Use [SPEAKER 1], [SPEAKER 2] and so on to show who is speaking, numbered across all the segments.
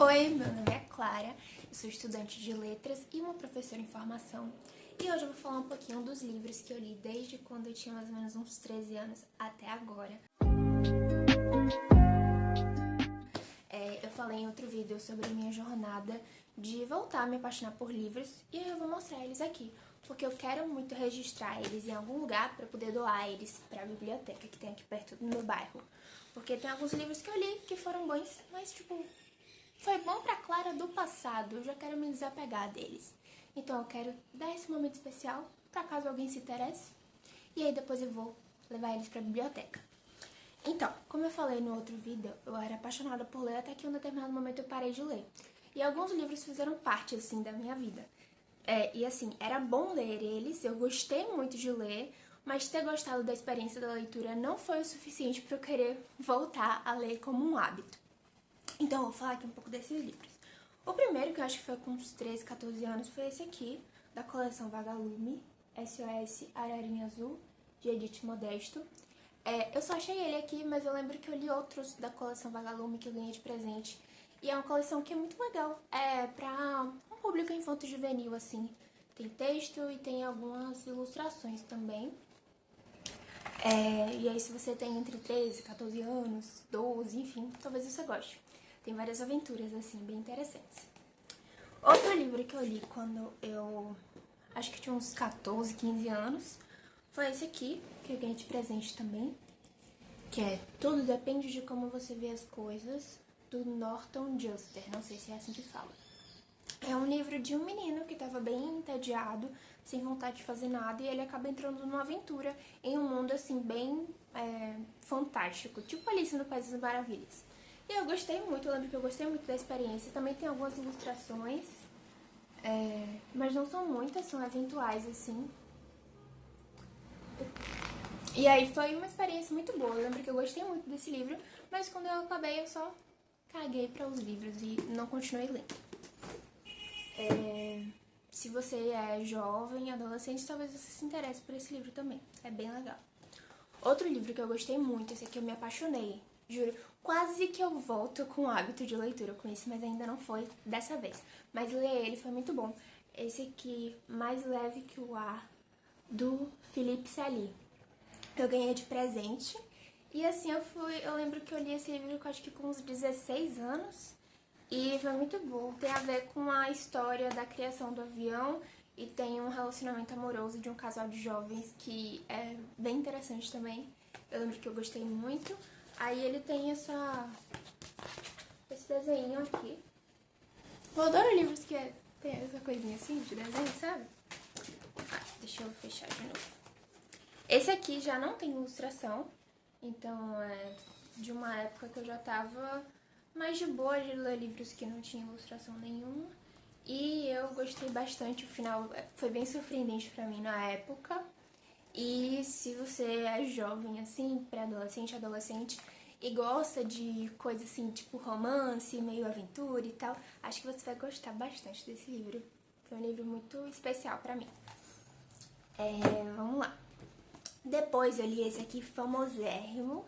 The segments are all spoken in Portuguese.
[SPEAKER 1] Oi, meu nome é Clara, eu sou estudante de letras e uma professora em formação. E hoje eu vou falar um pouquinho dos livros que eu li desde quando eu tinha mais ou menos uns 13 anos até agora. Eu falei em outro vídeo sobre a minha jornada de voltar a me apaixonar por livros e eu vou mostrar eles aqui, porque eu quero muito registrar eles em algum lugar para poder doar eles para a biblioteca que tem aqui perto do meu bairro. Porque tem alguns livros que eu li que foram bons, mas foi bom pra Clara do passado, eu já quero me desapegar deles. Então eu quero dar esse momento especial pra caso alguém se interesse. E aí depois eu vou levar eles pra biblioteca. Então, como eu falei no outro vídeo, eu era apaixonada por ler até que em um determinado momento eu parei de ler. E alguns livros fizeram parte, assim, da minha vida. E assim, era bom ler eles, eu gostei muito de ler, mas ter gostado da experiência da leitura não foi o suficiente para eu querer voltar a ler como um hábito. Então, eu vou falar aqui um pouco desses livros. O primeiro, que eu acho que foi com uns 13, 14 anos, foi esse aqui, da coleção Vagalume, SOS Ararinha Azul, de Edith Modesto. Eu só achei ele aqui, mas eu lembro que eu li outros da coleção Vagalume que eu ganhei de presente. E é uma coleção que é muito legal. É pra um público infanto-juvenil, assim. Tem texto e tem algumas ilustrações também. E aí, se você tem entre 13 e 14 anos, 12, enfim, talvez você goste. Tem várias aventuras, assim, bem interessantes. Outro livro que eu li quando eu acho que tinha uns 14, 15 anos foi esse aqui, que eu ganhei de presente também, que é Tudo Depende de Como Você Vê as Coisas, do Norton Juster, não sei se é assim que fala. É um livro de um menino que estava bem entediado, sem vontade de fazer nada, e ele acaba entrando numa aventura em um mundo, assim, bem fantástico, tipo Alice no País das Maravilhas. E eu gostei muito, eu lembro que eu gostei muito da experiência. Também tem algumas ilustrações, mas não são muitas, são eventuais, assim. E aí foi uma experiência muito boa, eu lembro que eu gostei muito desse livro, mas quando eu acabei eu só caguei para os livros e não continuei lendo. Se você é jovem, adolescente, talvez você se interesse por esse livro também, é bem legal. Outro livro que eu gostei muito, esse aqui eu me apaixonei, juro, quase que eu volto com o hábito de leitura com isso, mas ainda não foi dessa vez. Mas ler ele foi muito bom. Esse aqui, Mais Leve que o Ar, do Philippe Sally. Eu ganhei de presente. E assim, eu lembro que eu li esse livro acho que com uns 16 anos. E foi muito bom. Tem a ver com a história da criação do avião e tem um relacionamento amoroso de um casal de jovens que é bem interessante também. Eu lembro que eu gostei muito. Aí ele tem esse desenho aqui. Eu adoro livros que tem essa coisinha assim de desenho, sabe? Deixa eu fechar de novo. Esse aqui já não tem ilustração, então é de uma época que eu já tava mais de boa de ler livros que não tinham ilustração nenhuma. E eu gostei bastante, o final foi bem surpreendente pra mim na época. E se você é jovem, assim, pré-adolescente, adolescente, e gosta de coisa assim, tipo romance, meio aventura e tal, acho que você vai gostar bastante desse livro. Foi um livro muito especial pra mim. Vamos lá. Depois eu li esse aqui, famosérrimo,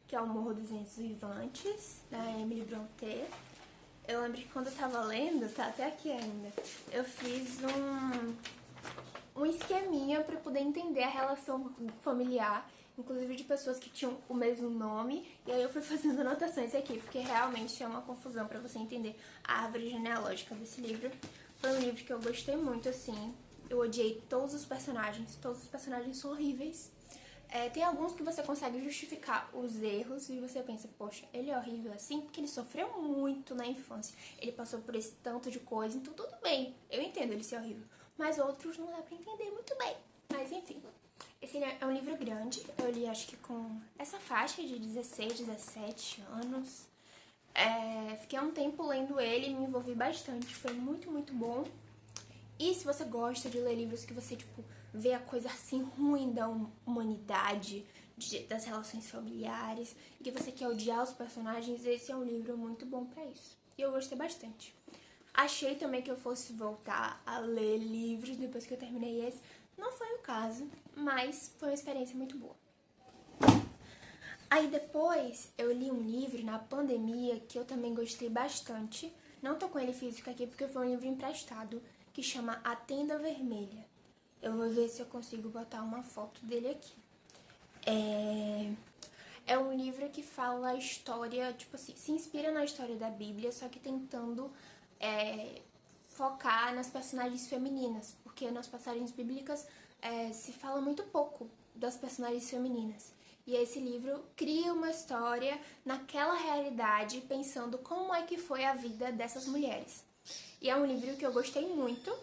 [SPEAKER 1] que é O Morro dos Ventos Vivantes, da Emily Brontë. Eu lembro que quando eu tava lendo, tá até aqui ainda, eu fiz um esqueminha pra poder entender a relação familiar, inclusive de pessoas que tinham o mesmo nome, e aí eu fui fazendo anotações aqui, porque realmente é uma confusão pra você entender a árvore genealógica desse livro. Foi um livro que eu gostei muito, assim, eu odiei todos os personagens são horríveis. Tem alguns que você consegue justificar os erros e você pensa, poxa, ele é horrível assim porque ele sofreu muito na infância, ele passou por esse tanto de coisa, então tudo bem, eu entendo ele ser horrível. Mas outros não dá pra entender muito bem. Mas enfim, esse é um livro grande, eu li acho que com essa faixa de 16, 17 anos. Fiquei um tempo lendo ele e me envolvi bastante, foi muito, muito bom. E se você gosta de ler livros que você, tipo, vê a coisa assim ruim da humanidade, das relações familiares, e que você quer odiar os personagens, esse é um livro muito bom pra isso. E eu gostei bastante. Achei também que eu fosse voltar a ler livros depois que eu terminei esse. Não foi o caso, mas foi uma experiência muito boa. Aí depois eu li um livro na pandemia que eu também gostei bastante, Não tô com ele físico aqui porque foi um livro emprestado que chama A Tenda Vermelha. Eu vou ver se eu consigo botar uma foto dele aqui. É um livro que fala a história, tipo assim, se inspira na história da Bíblia, só que tentando focar nas personagens femininas, porque nas passagens bíblicas se fala muito pouco das personagens femininas. E esse livro cria uma história naquela realidade, pensando como é que foi a vida dessas mulheres. E é um livro que eu gostei muito.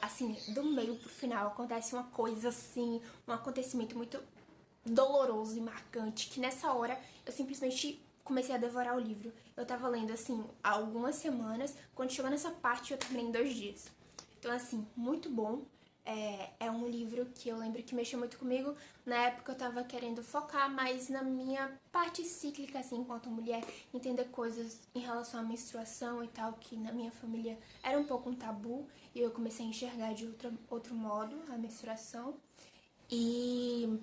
[SPEAKER 1] Assim, do meio pro final acontece uma coisa assim, um acontecimento muito doloroso e marcante, que nessa hora eu simplesmente comecei a devorar o livro. Eu tava lendo, assim, há algumas semanas, quando chegou nessa parte eu terminei em 2 dias. Então, assim, muito bom. É um livro que eu lembro que mexeu muito comigo. Na época eu tava querendo focar mais na minha parte cíclica, assim, enquanto mulher, entender coisas em relação à menstruação e tal, que na minha família era um pouco um tabu, e eu comecei a enxergar de outro modo a menstruação. E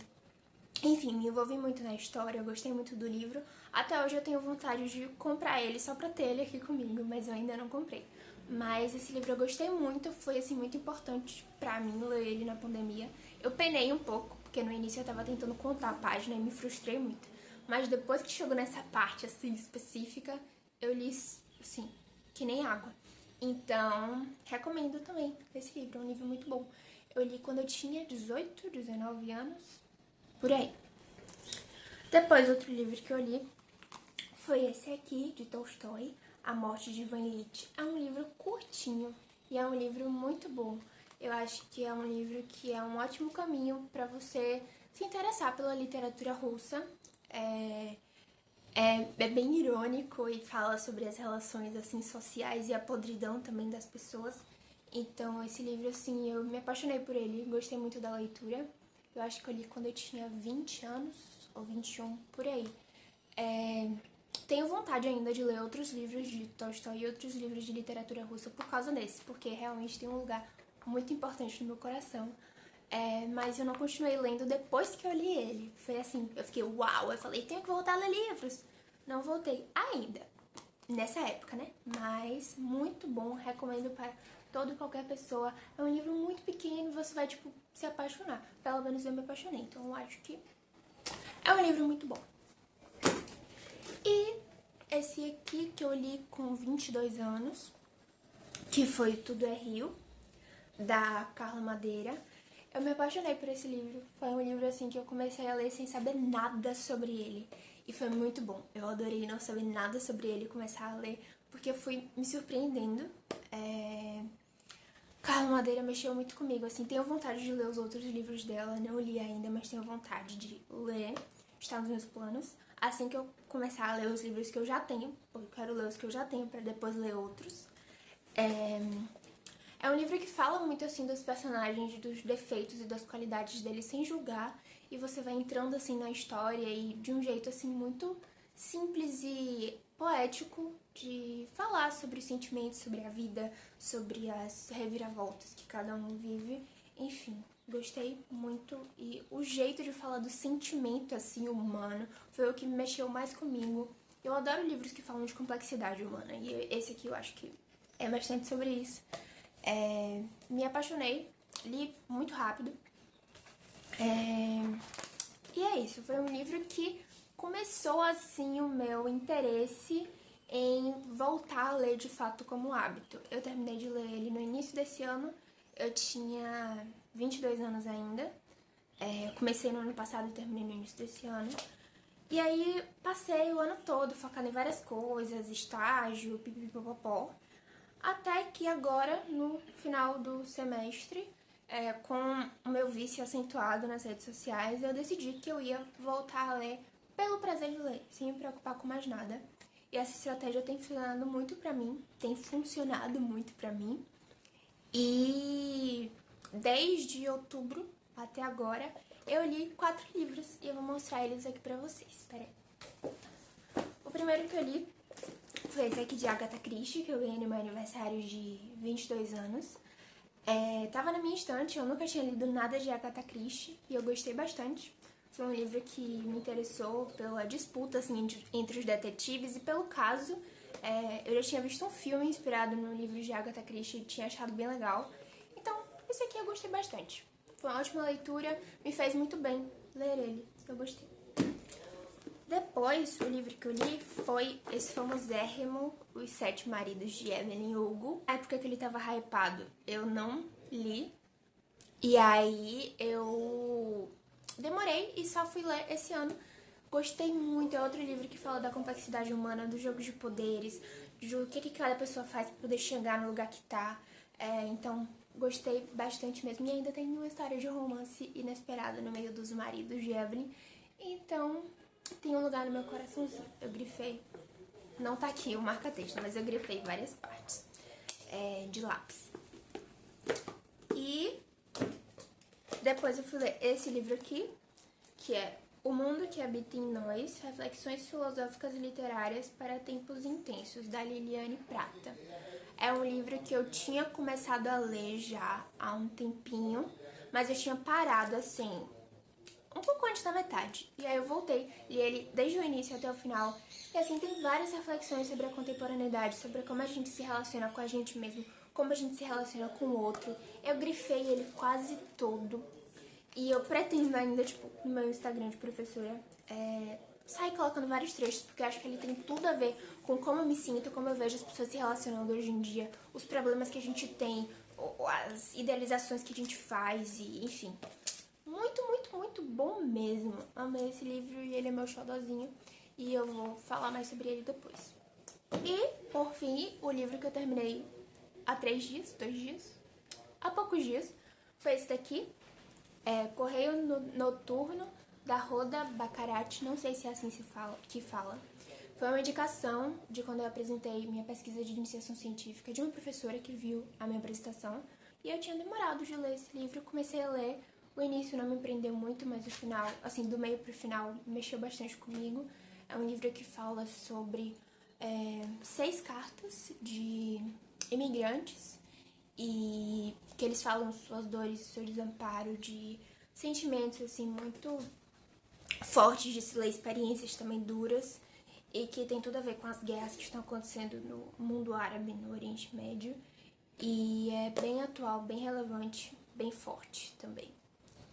[SPEAKER 1] enfim, me envolvi muito na história, eu gostei muito do livro. Até hoje eu tenho vontade de comprar ele só pra ter ele aqui comigo, mas eu ainda não comprei. Mas esse livro eu gostei muito, foi assim muito importante pra mim ler ele na pandemia. Eu penei um pouco, porque no início eu tava tentando contar a página e me frustrei muito. Mas depois que chegou nessa parte assim específica, eu li assim, que nem água. Então, recomendo também esse livro, é um livro muito bom. Eu li quando eu tinha 18, 19 anos, por aí. Depois, outro livro que eu li foi esse aqui, de Tolstói, A Morte de Ivan Ilitch. É um livro curtinho e é um livro muito bom. Eu acho que é um livro que é um ótimo caminho para você se interessar pela literatura russa. É bem irônico e fala sobre as relações assim sociais e a podridão também das pessoas. Então, esse livro, assim, eu me apaixonei por ele, gostei muito da leitura. Eu acho que eu li quando eu tinha 20 anos, ou 21, por aí. Tenho vontade ainda de ler outros livros de Tolstói e outros livros de literatura russa por causa desse, porque realmente tem um lugar muito importante no meu coração. Mas eu não continuei lendo depois que eu li ele. Foi assim, eu fiquei, uau, eu falei, tenho que voltar a ler livros. Não voltei ainda, nessa época, né? Mas muito bom, recomendo para toda e qualquer pessoa. É um livro muito pequeno e você vai, tipo, se apaixonar. Pelo menos eu me apaixonei, então eu acho que é um livro muito bom. E esse aqui que eu li com 22 anos, que foi Tudo é Rio, da Carla Madeira. Eu me apaixonei por esse livro. Foi um livro assim que eu comecei a ler sem saber nada sobre ele. E foi muito bom. Eu adorei não saber nada sobre ele e começar a ler, porque eu fui me surpreendendo. Carla Madeira mexeu muito comigo, assim, tenho vontade de ler os outros livros dela, não li ainda, mas tenho vontade de ler, está nos meus planos. Assim que eu começar a ler os livros que eu já tenho, porque eu quero ler os que eu já tenho para depois ler outros. É um livro que fala muito, assim, dos personagens, dos defeitos e das qualidades deles sem julgar, e você vai entrando, assim, na história e de um jeito, assim, muito simples e poético de falar sobre os sentimentos, sobre a vida, sobre as reviravoltas que cada um vive. Enfim, gostei muito e o jeito de falar do sentimento, assim, humano foi o que mexeu mais comigo. Eu adoro livros que falam de complexidade humana e esse aqui eu acho que é bastante sobre isso. Me apaixonei, li muito rápido. E é isso, foi um livro que começou assim o meu interesse em voltar a ler de fato como hábito. Eu terminei de ler ele no início desse ano, eu tinha 22 anos ainda. Comecei no ano passado e terminei no início desse ano. E aí passei o ano todo focando em várias coisas, estágio, pipipipopopó. Até que agora, no final do semestre, com o meu vício acentuado nas redes sociais, eu decidi que eu ia voltar a ler pelo prazer de ler, sem me preocupar com mais nada. E essa estratégia tem funcionado muito pra mim, tem funcionado muito pra mim. E desde outubro até agora, eu li 4 livros e eu vou mostrar eles aqui pra vocês. Espera aí. O primeiro que eu li foi esse aqui de Agatha Christie, que eu ganhei no meu aniversário de 22 anos. Tava na minha estante, eu nunca tinha lido nada de Agatha Christie e eu gostei bastante. Foi um livro que me interessou pela disputa assim, entre os detetives e pelo caso Eu já tinha visto um filme inspirado no livro de Agatha Christie e tinha achado bem legal. Então, esse aqui eu gostei bastante. Foi uma ótima leitura, me fez muito bem ler ele. Eu gostei. Depois, o livro que eu li foi esse famosérrimo Os Sete Maridos de Evelyn Hugo. Na época que ele tava hypado, eu não li. E aí eu demorei e só fui ler esse ano. Gostei muito, é outro livro que fala da complexidade humana, dos jogos de poderes, do que cada pessoa faz pra poder chegar no lugar que tá. Então, gostei bastante mesmo. E ainda tem uma história de romance inesperada no meio dos maridos de Evelyn. Então, tem um lugar no meu coraçãozinho. Eu grifei, não tá aqui o marca-texto, mas eu grifei várias partes de lápis. E depois eu fui ler esse livro aqui, que é O Mundo que Habita em Nós, Reflexões Filosóficas e Literárias para Tempos Intensos, da Liliane Prata. É um livro que eu tinha começado a ler já há um tempinho, mas eu tinha parado assim, um pouco antes da metade. E aí eu voltei, li ele desde o início até o final. E assim, tem várias reflexões sobre a contemporaneidade, sobre como a gente se relaciona com a gente mesmo, como a gente se relaciona com o outro. Eu grifei ele quase todo. E eu pretendo ainda, tipo, no meu Instagram de professora, sair colocando vários trechos, porque eu acho que ele tem tudo a ver com como eu me sinto, como eu vejo as pessoas se relacionando hoje em dia, os problemas que a gente tem, as idealizações que a gente faz, e enfim. Muito, muito, muito bom mesmo. Amei esse livro e ele é meu xodozinho. E eu vou falar mais sobre ele depois. E, por fim, o livro que eu terminei há 2 dias, há poucos dias, foi esse daqui. Correio Noturno, da Rhoda Baccarat, não sei se é assim que fala. Foi uma indicação de quando eu apresentei minha pesquisa de iniciação científica de uma professora que viu a minha apresentação. E eu tinha demorado de ler esse livro, comecei a ler. O início não me prendeu muito, mas o final, assim, do meio pro final, mexeu bastante comigo. É um livro que fala sobre 6 cartas de imigrantes e que eles falam suas dores, seu desamparo, de sentimentos, assim, muito fortes de se ler, experiências também duras e que tem tudo a ver com as guerras que estão acontecendo no mundo árabe, no Oriente Médio. E é bem atual, bem relevante, bem forte também.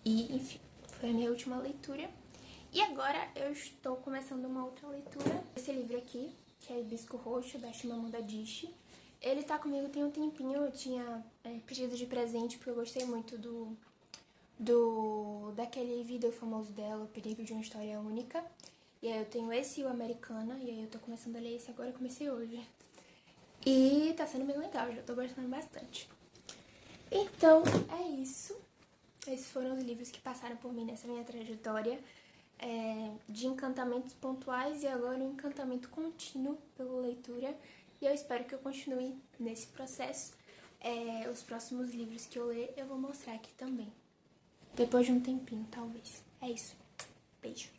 [SPEAKER 1] E, enfim, foi a minha última leitura. E agora eu estou começando uma outra leitura. Esse livro aqui, que é Hibisco Roxo, da Chimamanda Adichie. Ele tá comigo tem um tempinho, eu tinha pedido de presente, porque eu gostei muito daquele vídeo famoso dela, O Perigo de uma História Única. E aí eu tenho esse e o Americana, e aí eu tô começando a ler esse agora, eu comecei hoje. E tá sendo bem legal, já tô gostando bastante. Então, é isso. Esses foram os livros que passaram por mim nessa minha trajetória de encantamentos pontuais e agora um encantamento contínuo pela leitura. E eu espero que eu continue nesse processo. Os próximos livros que eu ler eu vou mostrar aqui também. Depois de um tempinho, talvez. É isso. Beijo.